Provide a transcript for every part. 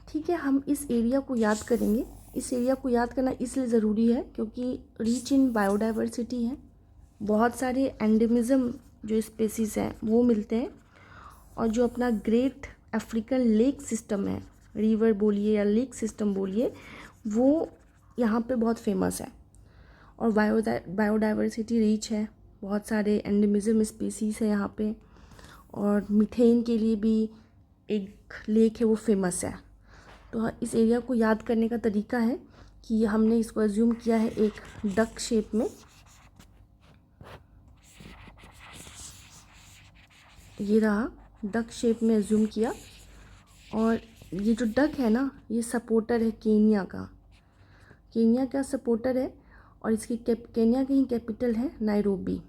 ठीक है, हम इस एरिया को याद करेंगे। इस एरिया को याद करना इसलिए ज़रूरी है क्योंकि रिच इन बायोडाइवर्सिटी है, बहुत सारे एंडेमिज्म जो स्पेसीज़ हैं वो मिलते हैं, और जो अपना ग्रेट अफ्रीकन लेक सिस्टम है, रिवर बोलिए या लेक सिस्टम बोलिए, वो यहाँ पे बहुत फेमस है। और बायोडाइवर्सिटी रिच है, बहुत सारे एंडेमिज्म स्पीसीज़ है यहाँ पे, और मीथेन के लिए भी एक लेक है वो फेमस है। तो इस एरिया को याद करने का तरीका है कि हमने इसको एज्यूम किया है एक डक शेप में। ये रहा, डक शेप में एज्यूम किया, और ये जो डक है ना, ये सपोर्टर है केनिया का। केनिया का सपोर्टर है, और इसकी केनिया की ही कैपिटल है नायरोबी।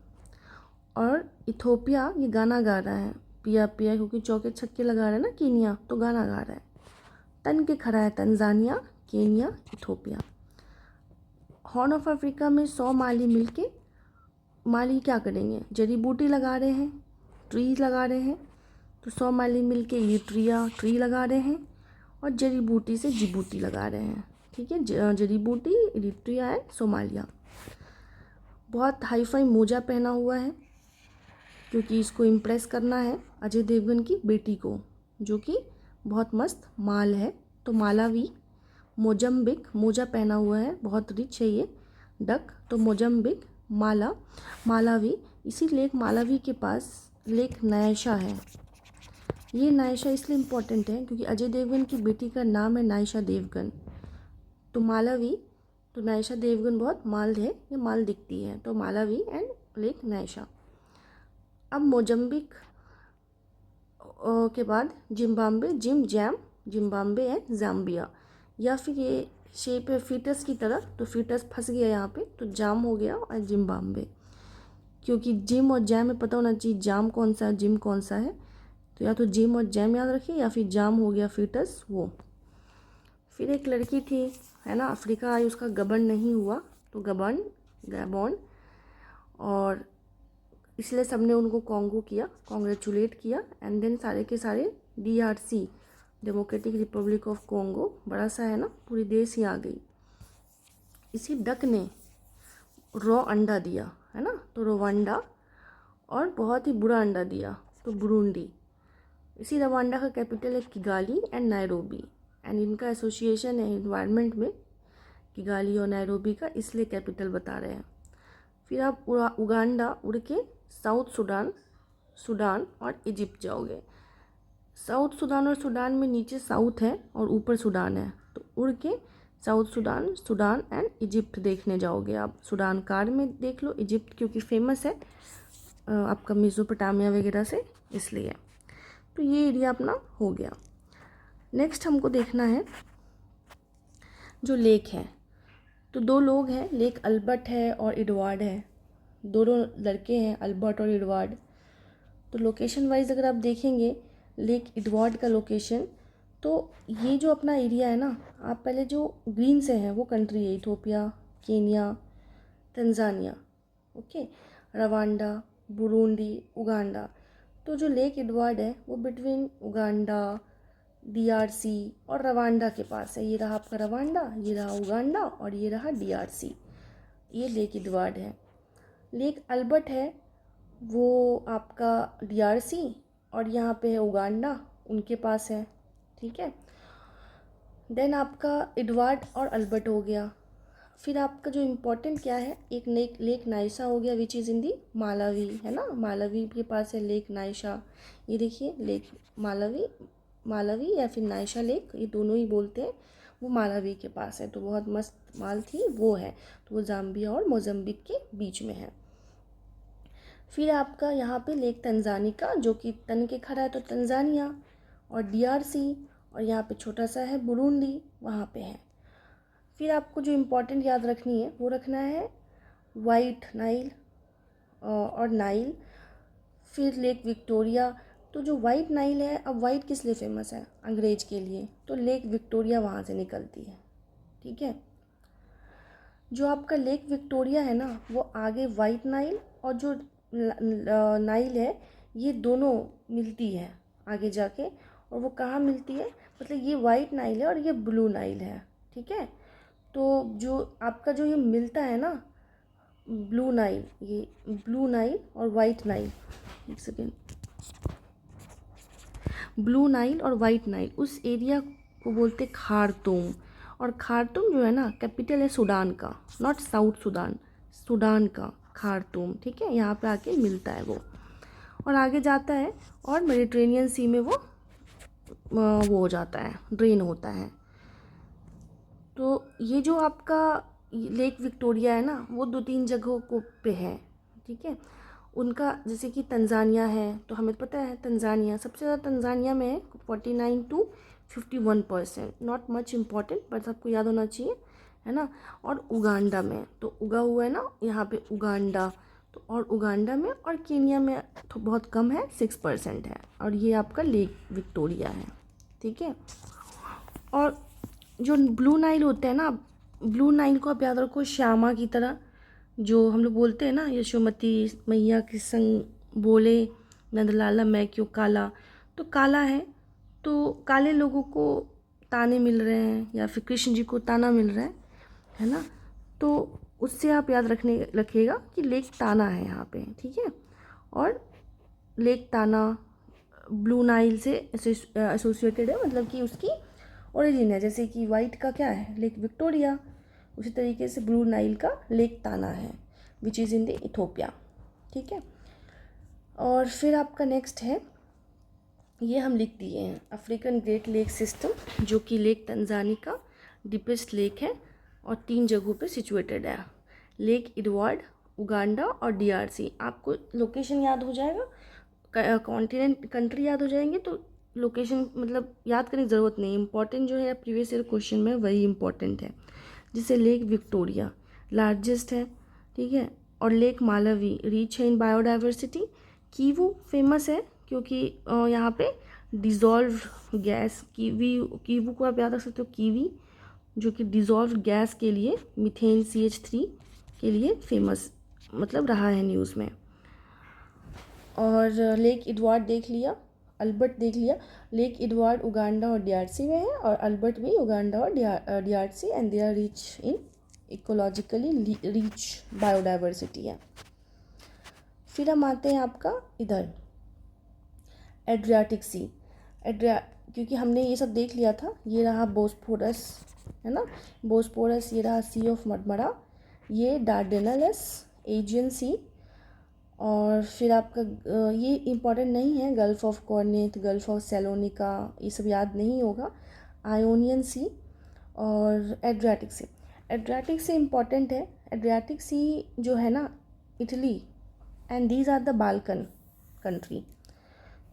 और इथोपिया ये गाना गा रहा है, पिया पिया, क्योंकि चौके छक्के लगा रहा है ना केनिया, तो गाना गा रहा है। तन के खड़ा है Tanzania, Kenya, Ethiopia. Horn of Africa में 100 माली मिलके माली क्या करेंगे, जड़ी बूटी लगा रहे हैं, ट्री लगा रहे हैं। तो 100 माली मिलके इरिट्रिया ट्री लगा रहे हैं, और जड़ी बूटी से जिबूटी लगा रहे हैं। ठीक है, जड़ी बूटी, इरिट्रिया एंड सोमालिया। बहुत हाईफाई मोजा पहना हुआ है क्योंकि इसको इम्प्रेस करना है अजय देवगन की बेटी को, जो कि बहुत मस्त माल है। तो मालावी, मोजम्बिक, मोजा पहना हुआ है, बहुत रिच है ये डक। तो मोजम्बिक, मालावी। इसी लेक मालावी के पास लेक नायशा है। ये नायशा इसलिए इम्पोर्टेंट है क्योंकि अजय देवगन की बेटी का नाम है नायशा देवगन। तो मालावी, तो नायशा देवगन बहुत माल है, ये माल दिखती है। तो मालावी एंड लेक नायशा। अब मोजम्बिक के बाद जिम्बाब्वे, जिम्बाब्वे एंड जाम्बिया। या फिर ये शेप है फीटस की तरह, तो फीटस फंस गया यहाँ पे, तो जाम हो गया और जिम्बाब्वे। क्योंकि जिम और जैम में पता होना चाहिए जाम कौन सा है, जिम कौन सा है। तो या तो जिम और जैम याद रखिए, या फिर जाम हो गया फीटस वो। फिर एक लड़की थी, है ना, अफ्रीका आई, उसका गबन नहीं हुआ, तो गैबॉन, और इसलिए सबने उनको कॉन्गो किया, कॉन्ग्रेचुलेट किया। एंड देन सारे के सारे DRC, democratic Republic of Congo, बड़ा सा है ना, पूरी देश ही आ गई। इसी डक ने रॉ अंडा दिया, है ना, तो रवांडा, और बहुत ही बुरा अंडा दिया, तो बुरुंडी। इसी रवांडा का कैपिटल है किगाली एंड नायरोबी, एंड इनका एसोसिएशन है इन्वायरमेंट में, किगाली और नायरोबी का, इसलिए कैपिटल बता रहे हैं। फिर आप उगांडा उड़ के साउथ सूडान और इजिप्ट जाओगे। साउथ सूडान और सूडान में नीचे साउथ है और ऊपर सूडान है, तो उड़ के साउथ सूडान एंड इजिप्ट देखने जाओगे आप। सूडान कार में देख लो, इजिप्ट क्योंकि फेमस है आपका मेसोपोटामिया वगैरह से, इसलिए। तो ये एरिया अपना हो गया। नेक्स्ट हमको देखना है जो लेक है। तो 2 लोग हैं, लेक अल्बर्ट है और एडवर्ड है, दोनों लड़के हैं अल्बर्ट और एडवर्ड। तो लोकेशन वाइज अगर आप देखेंगे लेक एडवर्ड का लोकेशन, तो ये जो अपना एरिया है ना, आप पहले जो ग्रीन से हैं वो कंट्री है, Ethiopia, Kenya, Tanzania, okay, Rwanda, Burundi, Uganda. तो जो लेक एडवर्ड है वो बिटवीन उगांडा, DRC और रवांडा के पास है। ये रहा आपका रवांडा, ये रहा उगांडा, और ये रहा DRC। ये लेक एडवर्ड है। लेक अल्बर्ट है वो आपका DRC, और यहाँ पे है उगांडा, उनके पास है। ठीक है, देन आपका एडवर्ड और अल्बर्ट हो गया। फिर आपका जो इम्पोर्टेंट क्या है, एक लेक नाइशा हो गया, which is in the Malawi, है ना, मालावी के पास है लेक नाइशा। ये देखिए लेक मालावी या फिर नाइशा लेक, ये दोनों ही बोलते हैं, वो मालावी के पास है। तो बहुत मस्त माल थी वो है, तो वो जाम्बिया और मोजम्बिक के बीच में है। फिर आपका यहाँ पे लेक तंजानिका, जो कि तन के खड़ा है तो तंजानिया, और DRC, और यहाँ पे छोटा सा है बुरुंडी, वहाँ पे है। फिर आपको जो इम्पोर्टेंट याद रखनी है वो रखना है वाइट नाइल और नाइल। फिर लेक विक्टोरिया। तो जो वाइट नाइल है, अब वाइट किस लिए फेमस है, अंग्रेज के लिए, तो लेक विक्टोरिया वहाँ से निकलती है। ठीक है, जो आपका लेक विक्टोरिया है ना, वो आगे वाइट नाइल और जो नाइल है, ये दोनों मिलती है आगे जाके। और वो कहाँ मिलती है, मतलब ये वाइट नाइल है और ये ब्लू नाइल है, ठीक है। तो जो आपका जो ये मिलता है ना ब्लू नाइल, ये ब्लू नाइल और वाइट नाइल, एक सेकेंड, ब्लू नाइल और वाइट नाइल, उस एरिया को बोलते खार्तूम। और खार्तूम जो है ना कैपिटल है सूडान का, नॉट साउथ सूडान, सूडान का खार्तूम, ठीक है। यहाँ पे आके मिलता है वो और आगे जाता है और मेडिटेरेनियन सी में वो हो जाता है, ड्रेन होता है। तो ये जो आपका लेक विक्टोरिया है ना वो 2-3 जगहों को पे है, ठीक है। उनका जैसे कि तंजानिया है, तो हमें पता है तंजानिया सबसे ज़्यादा तंजानिया में है 49 to 51%, not much important but सबको याद होना चाहिए, है ना। और उगांडा में तो उगा हुआ है ना यहाँ पे उगांडा, तो और उगांडा में और केनिया में तो बहुत कम है, 6% है। और ये आपका लेक विक्टोरिया है, ठीक है। और जो ब्लू नाइल होता है ना, ब्लू नाइल को आप याद रखो श्यामा की तरह, जो हम लोग बोलते हैं ना यशोमती मैया के संग बोले नंदलाला मैं क्यों काला, तो काला है तो काले लोगों को ताने मिल रहे हैं या फिर कृष्ण जी को ताना मिल रहा है ना। तो उससे आप याद रखिएगा कि लेक ताना है यहाँ पे, ठीक है। और लेक ताना ब्लू नाइल से एसोसिएटेड है, मतलब कि उसकी ओरिजिन है। जैसे कि वाइट का क्या है लेक विक्टोरिया, उसी तरीके से ब्लू नाइल का लेक ताना है which is in the Ethiopia, ठीक है। और फिर आपका नेक्स्ट है, ये हम लिख दिए हैं अफ्रीकन ग्रेट लेक सिस्टम, जो कि लेक तंजानी का डीपेस्ट लेक है और 3 जगहों पे सिचुएटेड है, लेक एडवर्ड, उगांडा और डीआरसी। आपको लोकेशन याद हो जाएगा, कॉन्टिनेंट कंट्री याद हो जाएंगे तो लोकेशन मतलब याद करने की ज़रूरत नहीं, इंपॉर्टेंट जो है प्रीवियस ईयर क्वेश्चन में वही इंपॉर्टेंट है। जिससे लेक विक्टोरिया लार्जेस्ट है, ठीक है। और लेक मालावी रिच है इन बायोडाइवर्सिटी। कीवू फेमस है क्योंकि यहाँ पे डिज़ोल्व गैस, कीवू को आप याद रख सकते हो कीवी, जो कि डिज़ोल्व गैस के लिए मीथेन CH3 के लिए फेमस मतलब रहा है न्यूज़ में। और लेक एडवर्ड देख लिया, अल्बर्ट देख लिया। लेक एडवर्ड उगांडा और डीआरसी में है और अल्बर्ट भी उगांडा और DRC, and they are rich in ecologically rich biodiversity है। फिर हम आते हैं आपका इधर एड्रियाटिक सी, क्योंकि हमने ये सब देख लिया था, ये रहा बोस्फोरस, है ना, बोस्फोरस, ये रहा सी ऑफ मरमरा, ये डार्डेनल्स, एजियन सी। और फिर आपका ये इम्पॉर्टेंट नहीं है, gulf of Corinth, gulf of Salonika, ये सब याद नहीं होगा। आयोनियन सी और Adriatic sea. Adriatic sea important है। एड्रियाटिक सी जो है ना Italy, and these are the Balkan country.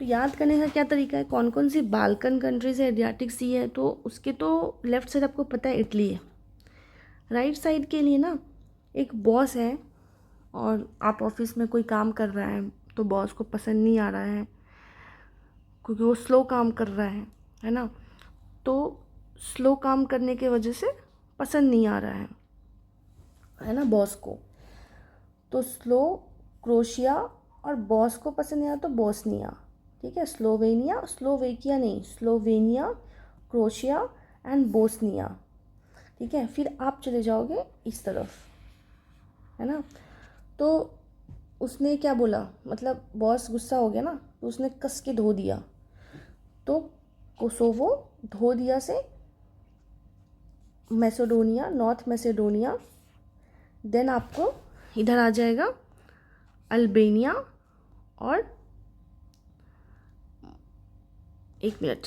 तो याद करने का क्या तरीका है, कौन कौन सी बाल्कन कंट्रीज है एड्रियाटिक सी है, तो उसके तो लेफ़्ट साइड आपको पता है इटली है, राइट साइड के लिए ना एक बॉस है और आप ऑफिस में कोई काम कर रहा है तो बॉस को पसंद नहीं आ रहा है क्योंकि वो स्लो काम कर रहा है ना। तो स्लो काम करने की वजह से पसंद नहीं आ रहा है ना बॉस को। तो स्लो क्रोशिया और बॉस को पसंद नहीं आया तो बोस्निया, ठीक है। स्लोवेनिया, स्लोवेकिया नहीं, स्लोवेनिया, क्रोशिया एंड बोस्निया, ठीक है। फिर आप चले जाओगे इस तरफ, है ना। तो उसने क्या बोला, मतलब बॉस गुस्सा हो गया ना तो उसने कस के धो दिया, तो कोसोवो धो दिया से मैसेडोनिया, नॉर्थ मैसेडोनिया, देन आपको इधर आ जाएगा अल्बेनिया और 1 मिनट